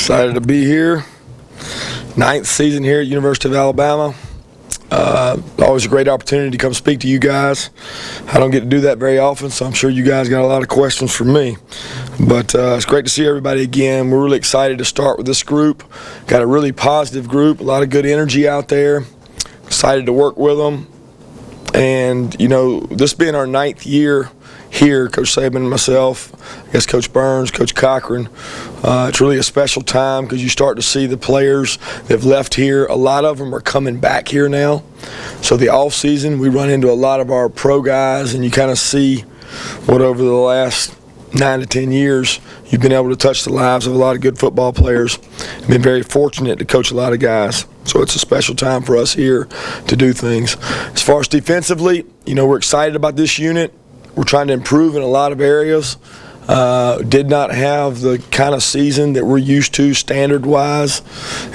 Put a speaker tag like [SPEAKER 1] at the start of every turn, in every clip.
[SPEAKER 1] Excited to be here. 9th season here at University of Alabama. Always a great opportunity to come speak to you guys. I don't get to do that very often, so I'm sure you guys got a lot of questions for me. But it's great to see everybody again. We're really excited to start with this group. Got a really positive group, a lot of good energy out there. Excited to work with them. And, you know, this being our 9th year here, Coach Saban and myself, I guess Coach Burns, Coach Cochran, it's really a special time because you start to see the players that have left here. A lot of them are coming back here now. So the off season, we run into a lot of our pro guys, and you kind of see what over the last 9 to 10 years you've been able to touch the lives of a lot of good football players. I've been very fortunate to coach a lot of guys. So it's a special time for us here to do things. As far as defensively, you know, we're excited about this unit. We're trying to improve in a lot of areas. Did not have the kind of season that we're used to standard-wise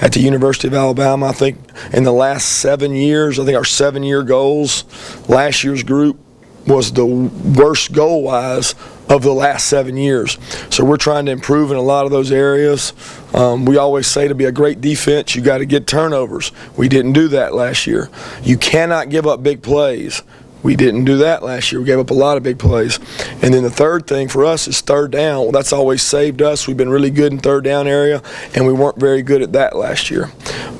[SPEAKER 1] at the University of Alabama. I think in the last 7 years, I think our 7-year goals, last year's group was the worst goal-wise of the last 7 years. So we're trying to improve in a lot of those areas. We always say to be a great defense, you got to get turnovers. We didn't do that last year. You cannot give up big plays. We didn't do that last year. We gave up a lot of big plays. And then the third thing for us is third down. Well, that's always saved us. We've been really good in third down area, and we weren't very good at that last year.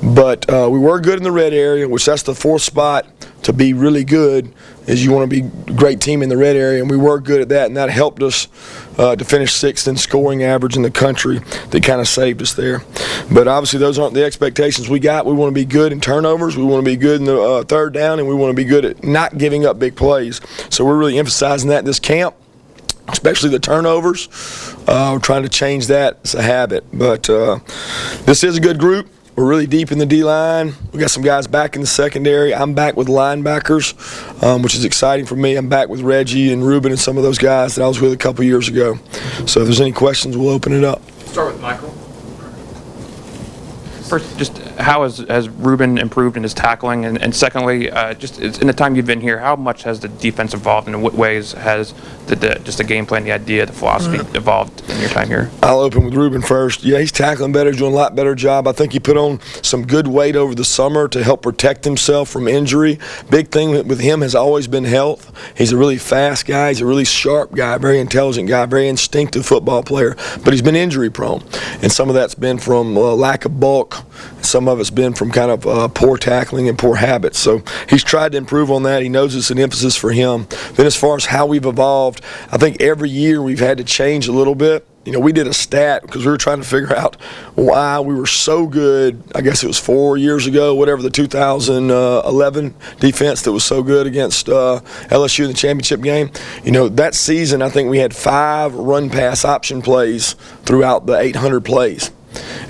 [SPEAKER 1] But we were good in the red area, which that's the fourth spot to be really good, is you want to be a great team in the red area, and we were good at that, and that helped us to finish 6th in scoring average in the country. That kind of saved us there. But obviously those aren't the expectations we got. We want to be good in turnovers, we want to be good in the third down, and we want to be good at not giving up big plays. So we're really emphasizing that this camp, especially the turnovers. We're trying to change that as a habit. But this is a good group. We're really deep in the D-line. We got some guys back in the secondary. I'm back with linebackers, which is exciting for me. I'm back with Reggie and Ruben and some of those guys that I was with a couple years ago. So if there's any questions, we'll open it up.
[SPEAKER 2] Start with Michael. First, just how has Ruben improved in his tackling? And secondly, just in the time you've been here, how much has the defense evolved, and in what ways has just the game plan, the idea, the philosophy evolved in your time here?
[SPEAKER 1] I'll open with Ruben first. Yeah, he's tackling better. He's doing a lot better job. I think he put on some good weight over the summer to help protect himself from injury. Big thing with him has always been health. He's a really fast guy. He's a really sharp guy, very intelligent guy, very instinctive football player. But he's been injury prone, and some of that's been from lack of bulk. Some of it's been from kind of poor tackling and poor habits. So he's tried to improve on that. He knows it's an emphasis for him. Then as far as how we've evolved, I think every year we've had to change a little bit. You know, we did a stat because we were trying to figure out why we were so good. I guess it was 4 years ago, whatever, the 2011 defense that was so good against LSU in the championship game. You know, that season I think we had 5 run-pass option plays throughout the 800 plays.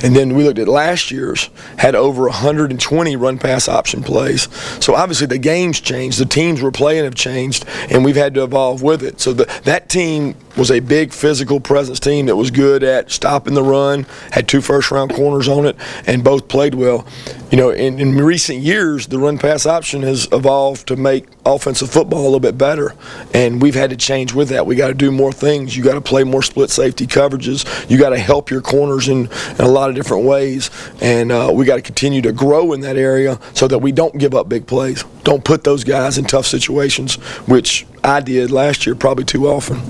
[SPEAKER 1] And then we looked at last year's, had over 120 run-pass option plays. So obviously the game's changed, the teams we're playing have changed, and we've had to evolve with it. So that team was a big physical presence team that was good at stopping the run, had 2 first-round corners on it, and both played well. You know, in recent years, the run-pass option has evolved to make offensive football a little bit better, and we've had to change with that. We got to do more things. You got to play more split safety coverages. You got to help your corners in a lot of different ways, and we got to continue to grow in that area so that we don't give up big plays. Don't put those guys in tough situations, which I did last year probably too often.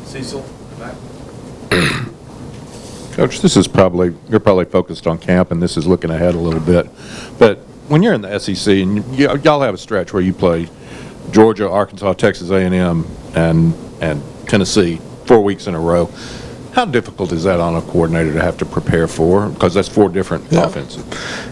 [SPEAKER 2] Cecil, back.
[SPEAKER 3] Coach, you're probably focused on camp, and this is looking ahead a little bit. But when you're in the SEC, and y'all have a stretch where you play Georgia, Arkansas, Texas A&M, and Tennessee 4 weeks in a row, how difficult is that on a coordinator to have to prepare for? Because that's 4 different offenses.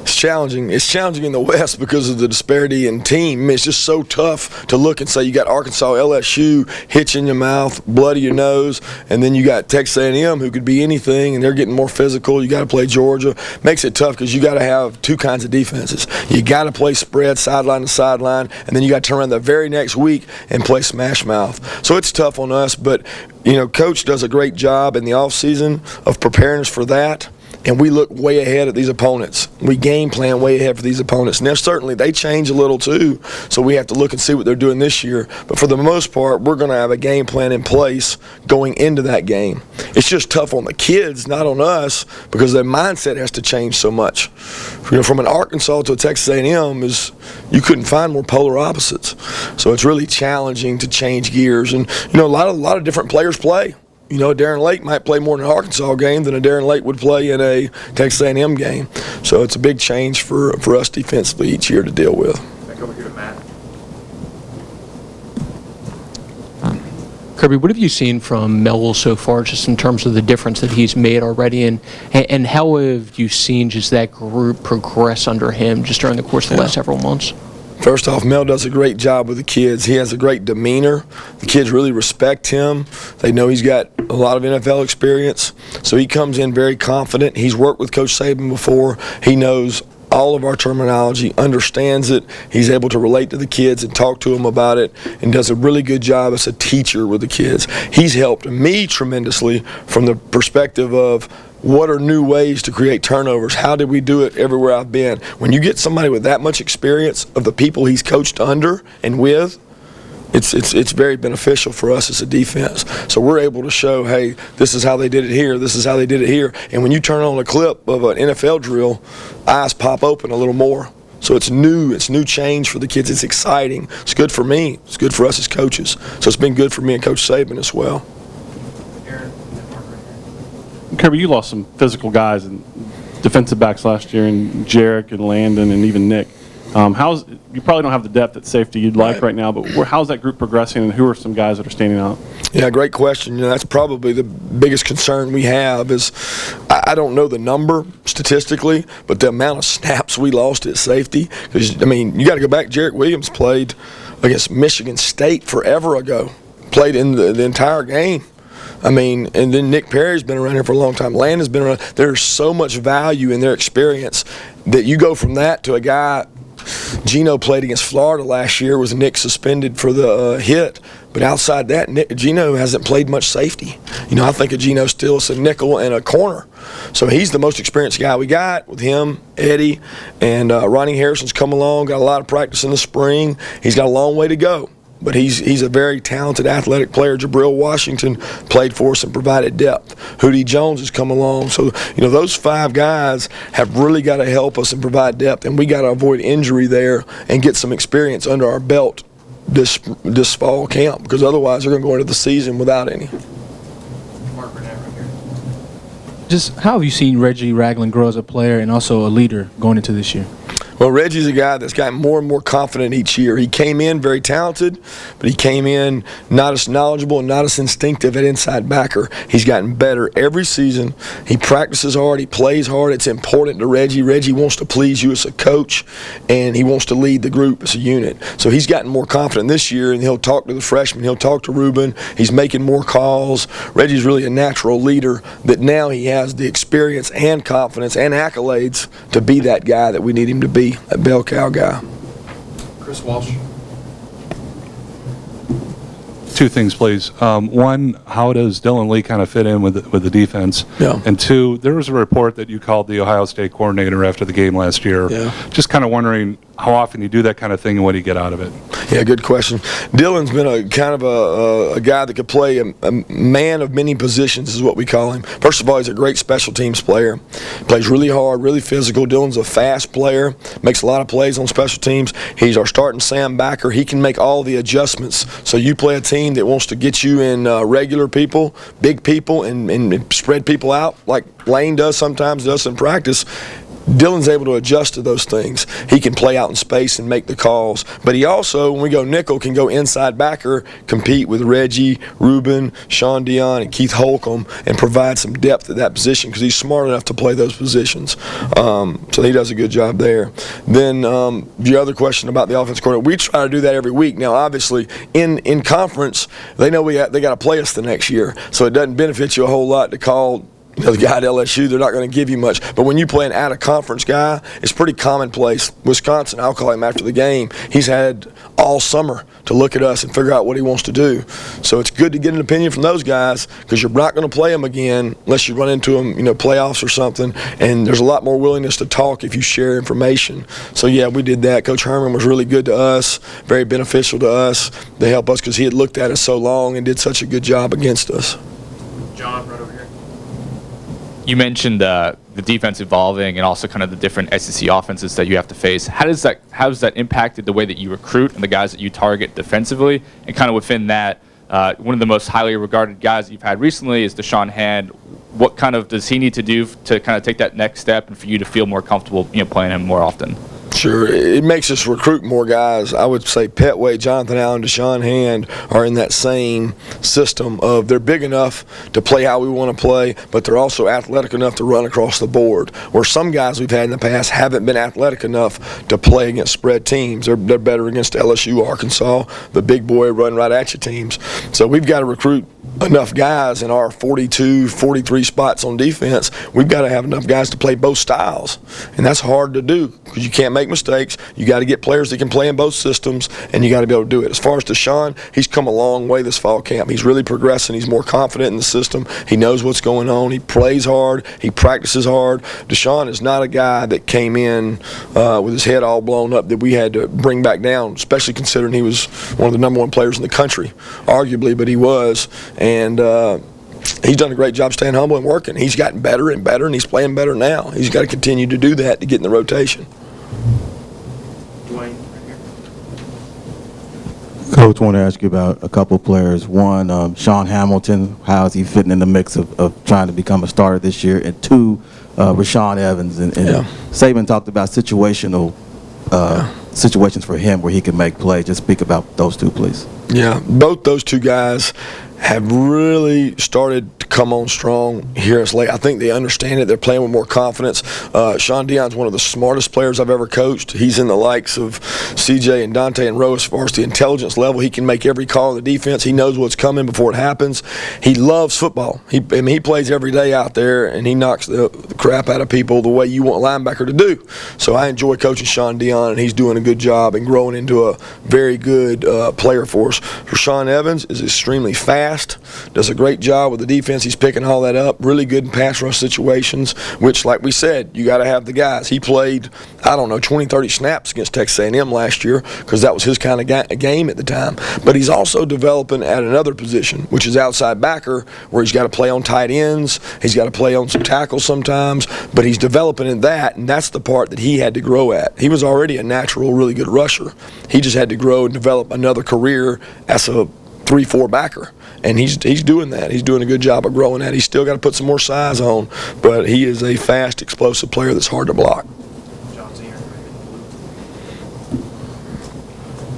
[SPEAKER 1] It's challenging. It's challenging in the West because of the disparity in team. I mean, it's just so tough to look and say you got Arkansas, LSU, hitch in your mouth, blood in your nose, and then you got Texas A&M who could be anything, and they're getting more physical. You got to play Georgia. Makes it tough because you got to have 2 kinds of defenses. You got to play spread, sideline to sideline, and then you got to turn around the very next week and play smash mouth. So it's tough on us, but you know, Coach does a great job in the offseason of preparing us for that. and we look way ahead at these opponents. We game plan way ahead for these opponents. Now, certainly, they change a little too, so we have to look and see what they're doing this year. But for the most part, we're going to have a game plan in place going into that game. It's just tough on the kids, not on us, because their mindset has to change so much. From an Arkansas to a Texas A&M, you couldn't find more polar opposites. So it's really challenging to change gears. And, a lot of different players play. Darren Lake might play more in an Arkansas game than a Darren Lake would play in a Texas A&M game. So it's a big change for us defensively each year to deal with.
[SPEAKER 2] Back over here to Matt.
[SPEAKER 4] Kirby, what have you seen from Melville so far, just in terms of the difference that he's made already, and how have you seen just that group progress under him just during the course of the last several months?
[SPEAKER 1] First off, Mel does a great job with the kids. He has a great demeanor. The kids really respect him. They know he's got a lot of NFL experience. So he comes in very confident. He's worked with Coach Saban before. He knows all of our terminology, understands it. He's able to relate to the kids and talk to them about it, and does a really good job as a teacher with the kids. He's helped me tremendously from the perspective of what are new ways to create turnovers? How did we do it everywhere I've been? When you get somebody with that much experience of the people he's coached under and with, it's very beneficial for us as a defense. So we're able to show, hey, this is how they did it here, this is how they did it here. And when you turn on a clip of an NFL drill, eyes pop open a little more. So it's new change for the kids. It's exciting. It's good for me. It's good for us as coaches. So it's been good for me and Coach Saban as well.
[SPEAKER 5] Kirby, you lost some physical guys and defensive backs last year, and Jarek and Landon and even Nick. You probably don't have the depth at safety you'd like right now, but how's that group progressing, and who are some guys that are standing out?
[SPEAKER 1] Yeah, great question. That's probably the biggest concern we have is I don't know the number statistically, but the amount of snaps we lost at safety. Because, you got to go back. Jarek Williams played against Michigan State forever ago, played in the entire game. And then Nick Perry's been around here for a long time. Landon's been around. There's so much value in their experience that you go from that to a guy. Gino played against Florida last year. Was Nick suspended for the hit? But outside that, Gino hasn't played much safety. I think of Gino still as a nickel and a corner. So he's the most experienced guy we got with him, Eddie, and Ronnie Harrison's come along, got a lot of practice in the spring. He's got a long way to go. But he's a very talented athletic player. Jabril Washington played for us and provided depth. Hootie Jones has come along. So, those 5 guys have really got to help us and provide depth. And we got to avoid injury there and get some experience under our belt this fall camp, because otherwise they're going to go into the season without any.
[SPEAKER 6] Just how have you seen Reggie Ragland grow as a player and also a leader going into this year?
[SPEAKER 1] Well, Reggie's a guy that's gotten more and more confident each year. He came in very talented, but he came in not as knowledgeable and not as instinctive at inside backer. He's gotten better every season. He practices hard. He plays hard. It's important to Reggie. Reggie wants to please you as a coach, and he wants to lead the group as a unit. So he's gotten more confident this year, and he'll talk to the freshmen. He'll talk to Ruben. He's making more calls. Reggie's really a natural leader that now he has the experience and confidence and accolades to be that guy that we need him to be. A bell cow guy.
[SPEAKER 2] Chris Walsh.
[SPEAKER 7] Two things, please. One, how does Dylan Lee kind of fit in with the defense?
[SPEAKER 1] Yeah.
[SPEAKER 7] And two, there was a report that you called the Ohio State coordinator after the game last year.
[SPEAKER 1] Yeah.
[SPEAKER 7] Just kind of wondering how often you do that kind of thing and what do you get out of it?
[SPEAKER 1] Yeah, good question. Dylan's been a kind of a guy that could play a man of many positions is what we call him. First of all, he's a great special teams player. Plays really hard, really physical. Dylan's a fast player, makes a lot of plays on special teams. He's our starting Sam backer. He can make all the adjustments. So you play a team that wants to get you in regular people, big people, and spread people out like Lane does sometimes, does in practice. Dylan's able to adjust to those things. He can play out in space and make the calls. But he also, when we go nickel, can go inside backer, compete with Reggie, Ruben, Sean Dion, and Keith Holcomb, and provide some depth at that position because he's smart enough to play those positions. So he does a good job there. Then the other question about the offense coordinator, we try to do that every week. Now, obviously, in conference, they know they got to play us the next year, so it doesn't benefit you a whole lot to call the guy at LSU. They're not going to give you much. But when you play an out-of-conference guy, it's pretty commonplace. Wisconsin, I'll call him after the game, he's had all summer to look at us and figure out what he wants to do. So it's good to get an opinion from those guys, because you're not going to play them again unless you run into them, playoffs or something. And there's a lot more willingness to talk if you share information. So yeah, we did that. Coach Herman was really good to us, very beneficial to us. They help us because he had looked at us so long and did such a good job against us.
[SPEAKER 2] John, right over here.
[SPEAKER 8] You mentioned the defense evolving and also kind of the different SEC offenses that you have to face. How has that impacted the way that you recruit and the guys that you target defensively? And kind of within that, one of the most highly regarded guys that you've had recently is Deshaun Hand. What kind of does he need to do to kind of take that next step and for you to feel more comfortable, playing him more often?
[SPEAKER 1] Sure. It makes us recruit more guys. I would say Petway, Jonathan Allen, Deshaun Hand are in that same system of they're big enough to play how we want to play, but they're also athletic enough to run across the board. Where some guys we've had in the past haven't been athletic enough to play against spread teams. They're better against LSU, Arkansas, the big boy run right at you teams. So we've got to recruit enough guys in our 42, 43 spots on defense. We've got to have enough guys to play both styles, and that's hard to do because you can't make mistakes. You got to get players that can play in both systems, and you got to be able to do it. As far as Deshaun, he's come a long way this fall camp. He's really progressing. He's more confident in the system. He knows what's going on. He plays hard. He practices hard. Deshaun is not a guy that came in with his head all blown up that we had to bring back down, especially considering he was one of the number one players in the country, arguably, but he was. And he's done a great job staying humble and working. He's gotten better and better, and he's playing better now. He's got to continue to do that to get in the rotation.
[SPEAKER 2] Dwayne, right here.
[SPEAKER 9] Coach, I want to ask you about a couple players. One, Sean Hamilton, how is he fitting in the mix of trying to become a starter this year? And two, Rashawn Evans. And Saban talked about situational situations for him where he can make plays. Just speak about those two, please.
[SPEAKER 1] Yeah, both those two guys have really started to come on strong here as late. I think they understand it. They're playing with more confidence. Sean Dion's one of the smartest players I've ever coached. He's in the likes of CJ and Dante and Rowe as far as the intelligence level. He can make every call in the defense. He knows what's coming before it happens. He loves football. He plays every day out there, and he knocks the crap out of people the way you want a linebacker to do. So I enjoy coaching Sean Dion, and he's doing a good job and growing into a very good player for us. Rashawn Evans is extremely fast. Does a great job with the defense. He's picking all that up. Really good in pass rush situations, which, like we said, you got to have the guys. He played, 20, 30 snaps against Texas A&M last year because that was his kind of game at the time. But he's also developing at another position, which is outside backer, where he's got to play on tight ends. He's got to play on some tackles sometimes, but he's developing in that, and that's the part that he had to grow at. He was already a natural, really good rusher. He just had to grow and develop another career as a 3-4 backer. And he's doing that. He's doing a good job of growing that. He's still got to put some more size on, but he is a fast, explosive player that's hard to block.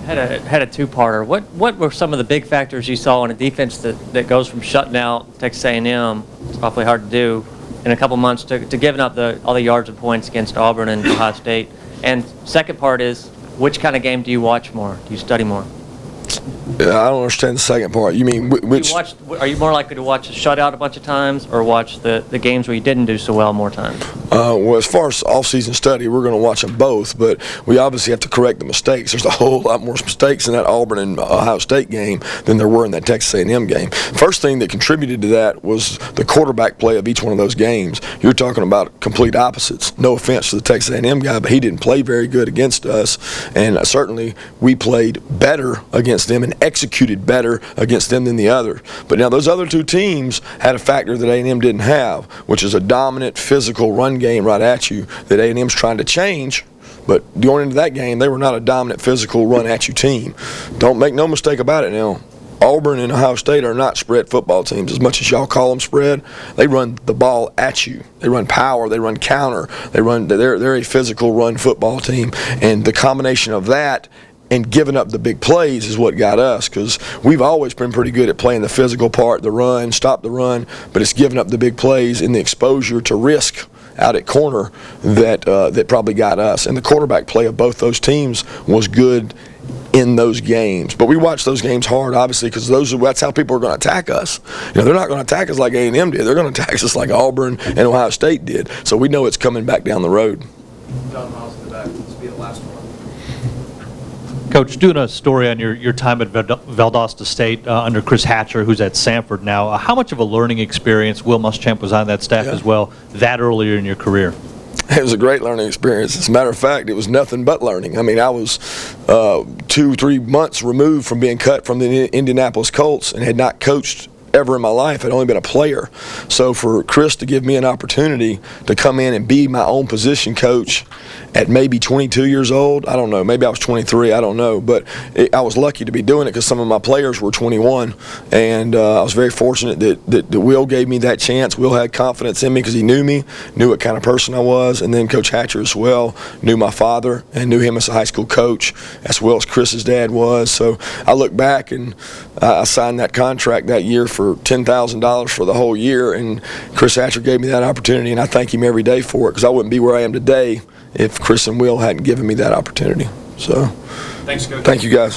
[SPEAKER 10] Had a two-parter. What were some of the big factors you saw in a defense that goes from shutting out Texas A&M, it's awfully hard to do, in a couple months to giving up all the yards and points against Auburn and Ohio State? And second part is, which kind of game do you watch more? Do you study more?
[SPEAKER 1] I don't understand the second part. You mean which?
[SPEAKER 10] Are you more likely to watch a shutout a bunch of times or watch the games where you didn't do so well more times?
[SPEAKER 1] Well, as far as off-season study, we're going to watch them both, but we obviously have to correct the mistakes. There's a whole lot more mistakes in that Auburn and Ohio State game than there were in that Texas A&M game. First thing that contributed to that was the quarterback play of each one of those games. You're talking about complete opposites. No offense to the Texas A&M guy, but he didn't play very good against us, and certainly we played better against them and executed better against them than the other. But now those other two teams had a factor that A&M didn't have, which is a dominant physical run game right at you that A&M's trying to change. But going into that game, they were not a dominant physical run at you team. Don't make no mistake about it now. Auburn and Ohio State are not spread football teams. As much as y'all call them spread, they run the ball at you. They run power. They run counter. They're a physical run football team. And the combination of that and giving up the big plays is what got us, because we've always been pretty good at playing the physical part, the run, stop the run, but it's giving up the big plays and the exposure to risk out at corner that probably got us. And the quarterback play of both those teams was good in those games. But we watch those games hard, obviously, because that's how people are going to attack us. They're not going to attack us like A&M did. They're going to attack us like Auburn and Ohio State did. So we know it's coming back down the road.
[SPEAKER 2] John Miles in the back. This will be the last one.
[SPEAKER 11] Coach, doing a story on your time at Valdosta State under Chris Hatcher, who's at Samford now, how much of a learning experience, Will Muschamp was on that staff as well, that earlier in your career?
[SPEAKER 1] It was a great learning experience. As a matter of fact, it was nothing but learning. I mean, I was 2-3 months removed from being cut from the Indianapolis Colts and had not coached ever in my life. I'd only been a player. So for Chris to give me an opportunity to come in and be my own position coach at maybe 22 years old, I don't know, maybe I was 23, I don't know, but I was lucky to be doing it because some of my players were 21, and I was very fortunate that Will gave me that chance. Will had confidence in me because he knew me, knew what kind of person I was, and then Coach Hatcher as well knew my father and knew him as a high school coach as well as Chris's dad was. So I look back and I signed that contract that year for $10,000 for the whole year, and Chris Hatcher gave me that opportunity, and I thank him every day for it because I wouldn't be where I am today if Chris and Will hadn't given me that opportunity. So,
[SPEAKER 2] thanks, Coach.
[SPEAKER 1] Thank you, guys.